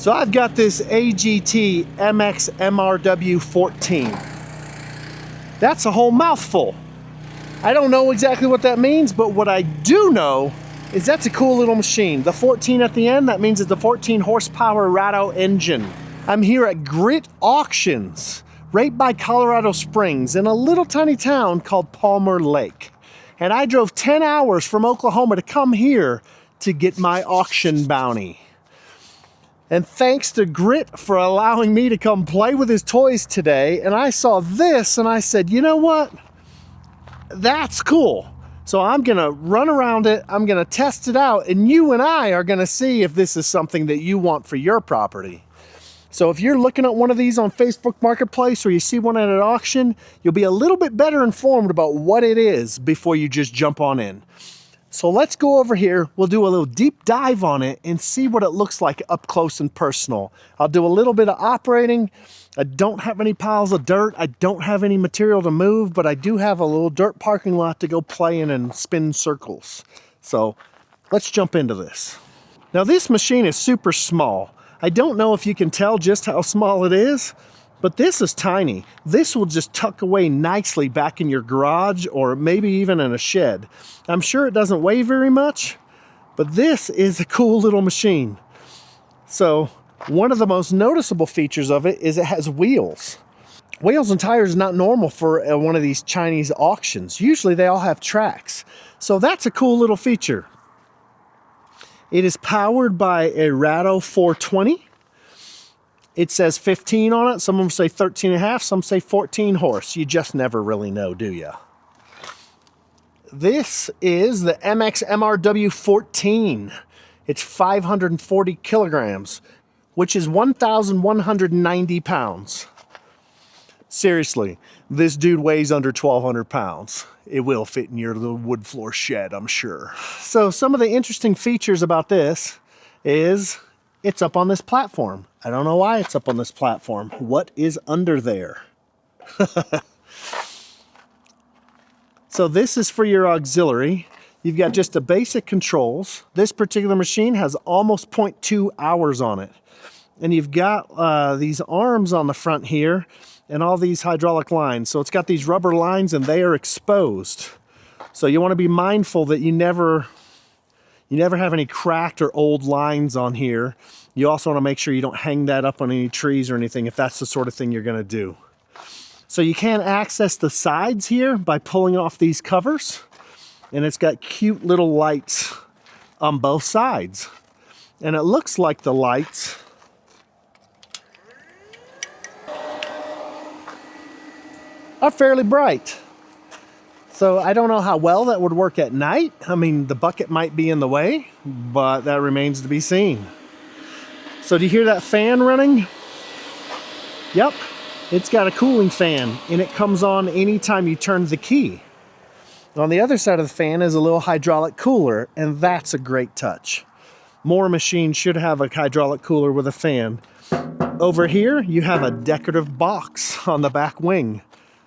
So I've got this AGT MX-MRW14. That's a whole mouthful. I don't know exactly what that means, but what I do know is that's a cool little machine. The 14 at the end, that means it's a 14 horsepower Ratto engine. I'm here at Grit Auctions, right by Colorado Springs, in a little tiny town called Palmer Lake. And I drove 10 hours from Oklahoma to come here to get my auction bounty. And thanks to Grit for allowing me to come play with his toys today. And I saw this and I said, you know what? That's cool. So I'm gonna run around it, I'm gonna test it out, and you and I are gonna see if this is something that you want for your property. So if you're looking at one of these on Facebook Marketplace or you see one at an auction, you'll be a little bit better informed about what it is before you just jump on in. So let's go over here, we'll do a little deep dive on it and see what it looks like up close and personal. I'll do a little bit of operating. I don't have any piles of dirt, I don't have any material to move, but I do have a little dirt parking lot to go play in and spin circles. So let's jump into this. Now this machine is super small. I don't know if you can tell just how small it is, but this is tiny. This will just tuck away nicely back in your garage or maybe even in a shed. I'm sure it doesn't weigh very much, but this is a cool little machine. So one of the most noticeable features of it is it has wheels. Wheels and tires is not normal for one of these Chinese auctions. Usually they all have tracks. So that's a cool little feature. It is powered by a Ratto 420. It says 15 on it. Some of them say 13 and a half, some say 14 horse. You just never really know, do you? This is the MX-MRW14. It's 540 kilograms, which is 1,190 pounds. Seriously, this dude weighs under 1,200 pounds. It will fit in your little wood floor shed, I'm sure. So some of the interesting features about this is it's up on this platform. I don't know why it's up on this platform. What is under there? So this is for your auxiliary. You've got just the basic controls. This particular machine has almost 0.2 hours on it. And you've got these arms on the front here and all these hydraulic lines. So it's got these rubber lines and they are exposed. So you want to be mindful that you never have any cracked or old lines on here. You also want to make sure you don't hang that up on any trees or anything if that's the sort of thing you're going to do. So you can access the sides here by pulling off these covers. And it's got cute little lights on both sides. And it looks like the lights are fairly bright. So I don't know how well that would work at night. I mean, the bucket might be in the way, but that remains to be seen. So do you hear that fan running? Yep, it's got a cooling fan and it comes on anytime you turn the key. On the other side of the fan is a little hydraulic cooler, and that's a great touch. More machines should have a hydraulic cooler with a fan. Over here, you have a decorative box on the back wing.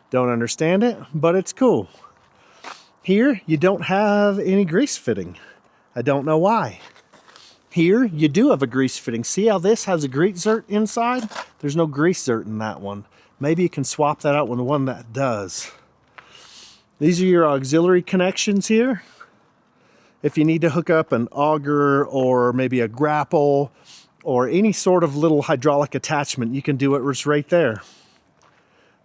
Don't understand it, but it's cool. Here, you don't have any grease fitting. I don't know why. Here, you do have a grease fitting. See how this has a grease zert inside? There's no grease zert in that one. Maybe you can swap that out with the one that does. These are your auxiliary connections here. If you need to hook up an auger or maybe a grapple or any sort of little hydraulic attachment, you can do it right there.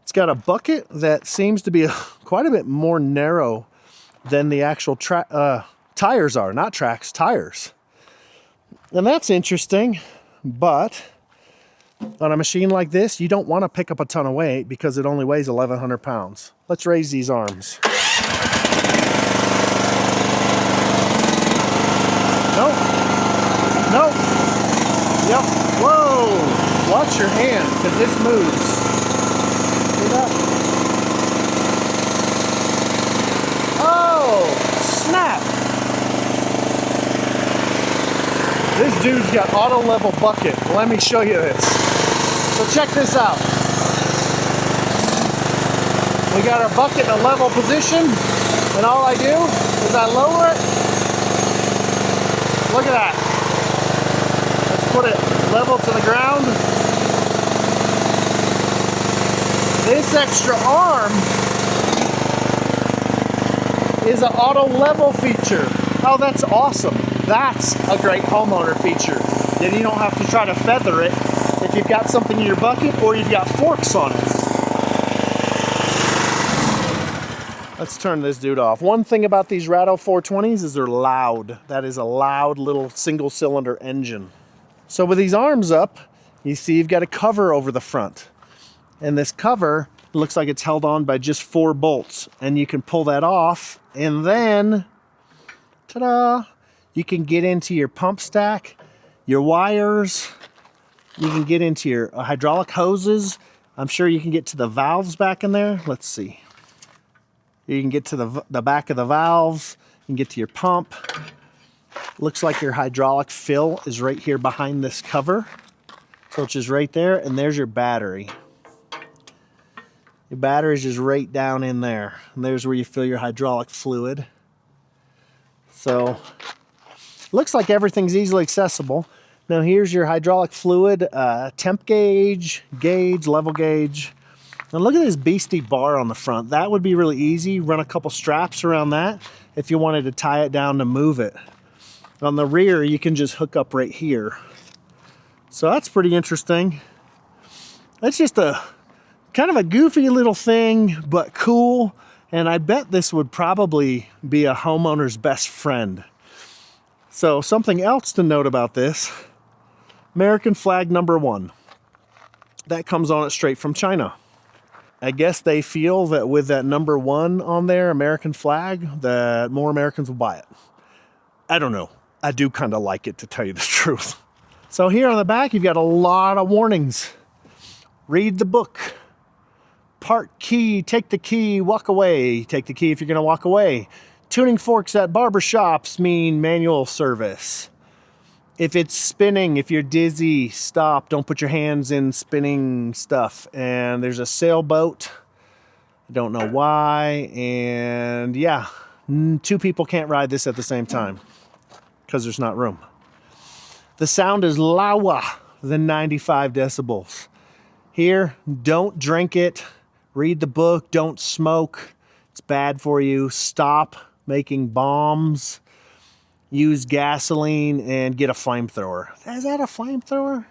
It's got a bucket that seems to be quite a bit more narrow than the actual tires are. Not tracks, tires. And that's interesting, but on a machine like this, you don't want to pick up a ton of weight because it only weighs 1,100 pounds. Let's raise these arms. Nope. Nope. Yep. Whoa. Watch your hand because this moves. See that? Oh, snap. This dude's got auto level bucket. Let me show you this. So check this out. We got our bucket in a level position, and all I do is I lower it. Look at that. Let's put it level to the ground. This extra arm is an auto level feature. Oh, that's awesome. That's a great homeowner feature. Then you don't have to try to feather it if you've got something in your bucket or you've got forks on it. Let's turn this dude off. One thing about these Ratto 420s is they're loud. That is a loud little single cylinder engine. So with these arms up, you see you've got a cover over the front. And this cover looks like it's held on by just 4 bolts. And you can pull that off and then, ta-da, you can get into your pump stack, your wires, you can get into your hydraulic hoses. I'm sure you can get to the valves back in there. Let's see. You can get to the back of the valves, you can get to your pump. Looks like your hydraulic fill is right here behind this cover. So it's just right there, and there's your battery. Your battery is just right down in there. And there's where you fill your hydraulic fluid. So, looks like everything's easily accessible. Now here's your hydraulic fluid, temp gauge, level gauge. Now look at this beastie bar on the front. That would be really easy. Run a couple straps around that if you wanted to tie it down to move it. On the rear, you can just hook up right here. So that's pretty interesting. That's just a kind of a goofy little thing, but cool. And I bet this would probably be a homeowner's best friend. So something else to note about this, American flag #1. That comes on it straight from China. I guess they feel that with that #1 on there, American flag, that more Americans will buy it. I don't know. I do kind of like it, to tell you the truth. So here on the back, you've got a lot of warnings. Read the book. Park key, take the key, walk away. Take the key if you're going to walk away. Tuning forks at barber shops mean manual service. If it's spinning, if you're dizzy, stop. Don't put your hands in spinning stuff. And there's a sailboat. I don't know why. And yeah, 2 people can't ride this at the same time because there's not room. The sound is louder than 95 decibels. Here, don't drink it. Read the book. Don't smoke. It's bad for you. Stop making bombs. Use gasoline and get a flamethrower. Is that a flamethrower?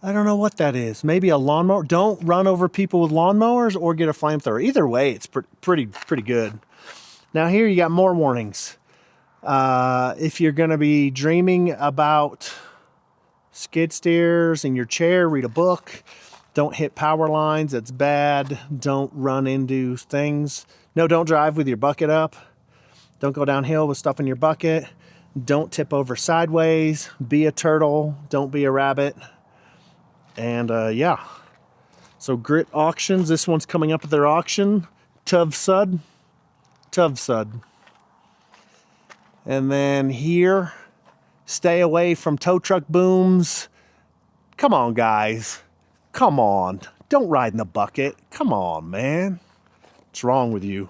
I don't know what that is. Maybe a lawnmower. Don't run over people with lawnmowers or get a flamethrower. Either way, it's pretty good. Now here you got more warnings. If you're going to be dreaming about skid steers in your chair, read a book. Don't hit power lines. It's bad. Don't run into things. No, don't drive with your bucket up. Don't go downhill with stuff in your bucket. Don't tip over sideways. Be a turtle. Don't be a rabbit. And yeah. So Grit Auctions. This one's coming up at their auction. Tuv Sud. And then here, stay away from tow truck booms. Come on, guys. Come on. Don't ride in the bucket. Come on, man. What's wrong with you?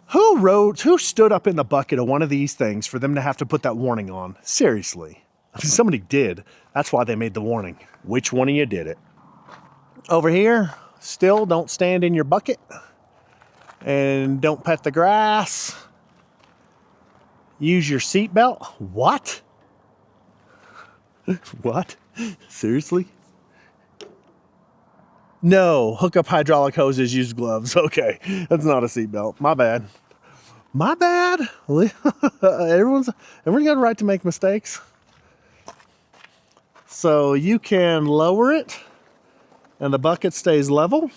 Who stood up in the bucket of one of these things for them to have to put that warning on? Seriously. I mean, somebody did. That's why they made the warning. Which one of you did it? Over here, still don't stand in your bucket. And don't pet the grass. Use your seatbelt. What? What? Seriously? No, hook up hydraulic hoses, use gloves. Okay, that's not a seatbelt. My bad. My bad? Everyone's got a right to make mistakes. So you can lower it and the bucket stays level.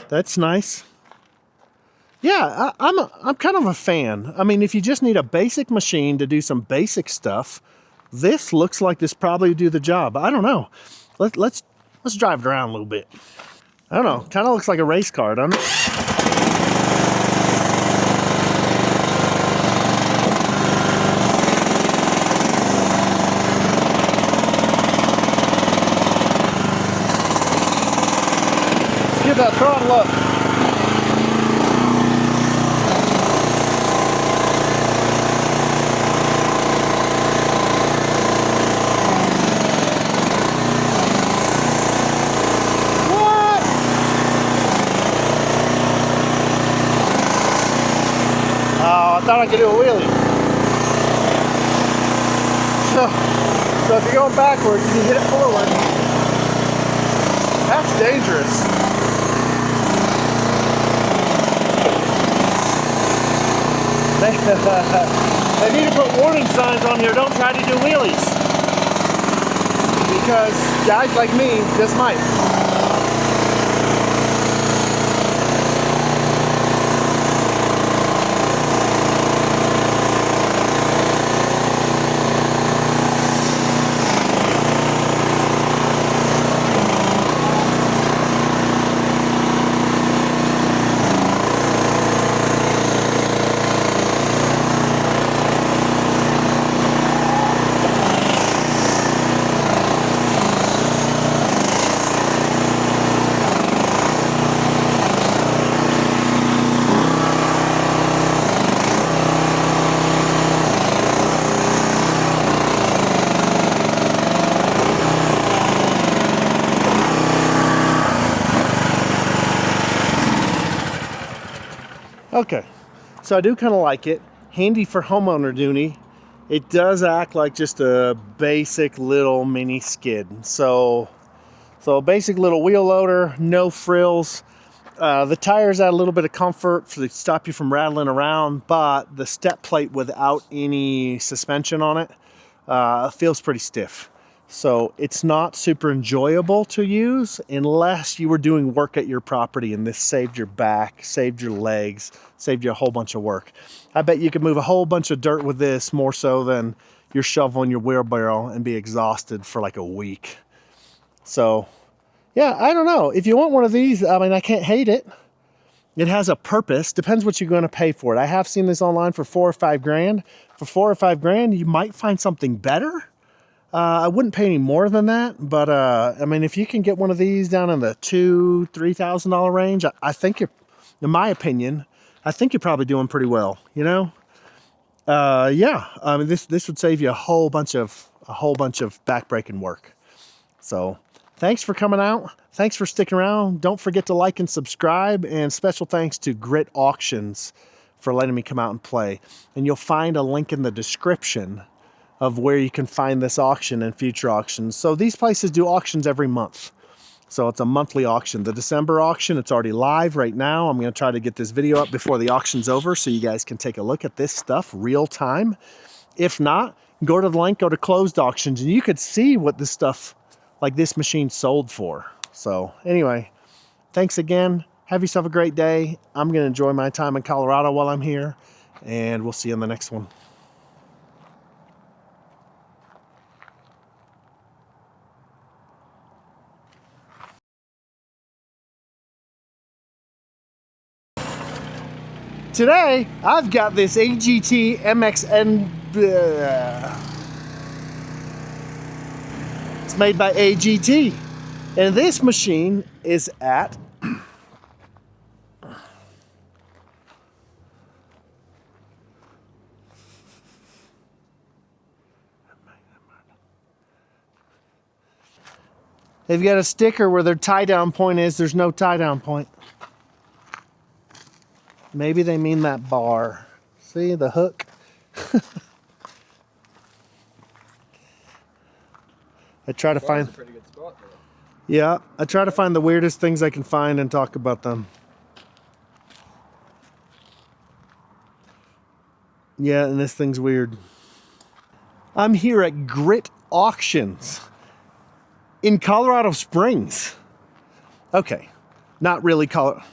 That's nice. Yeah, I'm kind of a fan. I mean, if you just need a basic machine to do some basic stuff, this looks like this probably would do the job. I don't know. Let's drive it around a little bit. I don't know. Kind of looks like a race car, doesn't it? Give that throttle up. Oh, I thought I could do a wheelie. So if you're going backwards and you hit it forward, that's dangerous. They need to put warning signs on here. Don't try to do wheelies. Because guys like me just might. Okay, so I do kind of like it. Handy for homeowner duty. It does act like just a basic little mini skid. So a basic little wheel loader, no frills. The tires add a little bit of comfort to stop you from rattling around, but the step plate without any suspension on it feels pretty stiff. So it's not super enjoyable to use unless you were doing work at your property and this saved your back, saved your legs, saved you a whole bunch of work. I bet you could move a whole bunch of dirt with this more so than you're shoveling your wheelbarrow and be exhausted for like a week. So yeah, I don't know. If you want one of these, I mean, I can't hate it. It has a purpose. Depends what you're going to pay for it. I have seen this online for $4 or $5 grand. For $4 or $5 grand, you might find something better. I wouldn't pay any more than that, but I mean, if you can get one of these down in the $2,000–$3,000 range, I think you're, in my opinion, I think you're probably doing pretty well. You know, yeah. I mean, this would save you a whole bunch of back-breaking work. So, thanks for coming out. Thanks for sticking around. Don't forget to like and subscribe. And special thanks to Grit Auctions for letting me come out and play. And you'll find a link in the description of where you can find this auction and future auctions. So these places do auctions every month. So it's a monthly auction. The December auction, it's already live right now. I'm going to try to get this video up before the auction's over so you guys can take a look at this stuff real time. If not, go to the link, go to closed auctions, and you could see what this stuff, like this machine, sold for. So anyway, thanks again. Have yourself a great day. I'm going to enjoy my time in Colorado while I'm here, and we'll see you in the next one. Today, I've got this AGT it's made by AGT. And this machine is at they've got a sticker where their tie-down point is. There's no tie-down point. Maybe they mean that bar. See the hook? I try to find a pretty good spot there. Yeah, I try to find the weirdest things I can find and talk about them. Yeah, and this thing's weird. I'm here at Grit Auctions in Colorado Springs. Okay, not really Colorado.